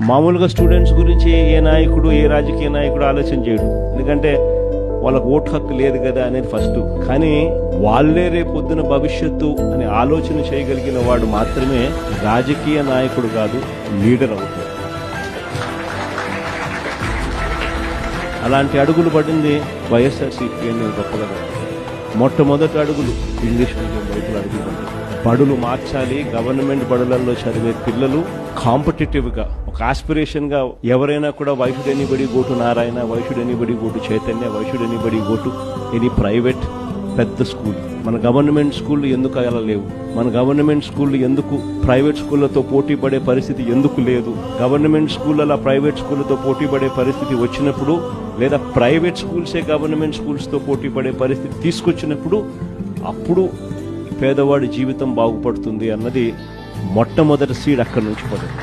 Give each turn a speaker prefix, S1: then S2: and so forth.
S1: మామూలుగా స్టూడెంట్స్ గురించి ఏ నాయకుడు ఏ రాజకీయ నాయకుడు ఆలోచన చేయడు, ఎందుకంటే వాళ్ళకు ఓటు హక్కు లేదు కదా అనేది ఫస్ట్. కానీ వాళ్ళే రేపొద్దున భవిష్యత్తు అనే ఆలోచన చేయగలిగిన వాడు మాత్రమే రాజకీయ నాయకుడు కాదు, లీడర్ అవుతాడు. అలాంటి అడుగులు పడింది వైఎస్ఆర్సీపీ అని గొప్పగా. మొట్టమొదటి అడుగులు ఇంగ్లీష్ మీడియం వైపులు అడుగులు బడులు మార్చాలి. గవర్నమెంట్ బడులలో చదివే పిల్లలు కాంపిటేటివ్గా ఒక ఆస్పిరేషన్గా ఎవరైనా కూడా why should anybody go to Narayana, why should anybody go to Chaitanya, why should anybody go to any private పెద్ద స్కూల్. మన గవర్నమెంట్ స్కూళ్ళు ఎందుకు అలా లేవు? మన గవర్నమెంట్ స్కూళ్ళు ఎందుకు ప్రైవేట్ స్కూళ్ళతో పోటీ పడే పరిస్థితి ఎందుకు లేదు? గవర్నమెంట్ స్కూళ్ళ ప్రైవేట్ స్కూళ్ళతో పోటీ పడే పరిస్థితి వచ్చినప్పుడు, లేదా ప్రైవేట్ స్కూల్సే గవర్నమెంట్ స్కూల్స్తో పోటీ పడే పరిస్థితి తీసుకొచ్చినప్పుడు అప్పుడు పేదవాడి జీవితం బాగుపడుతుంది అన్నది మొట్టమొదటి సీడ్ అక్కడి నుంచి పడింది.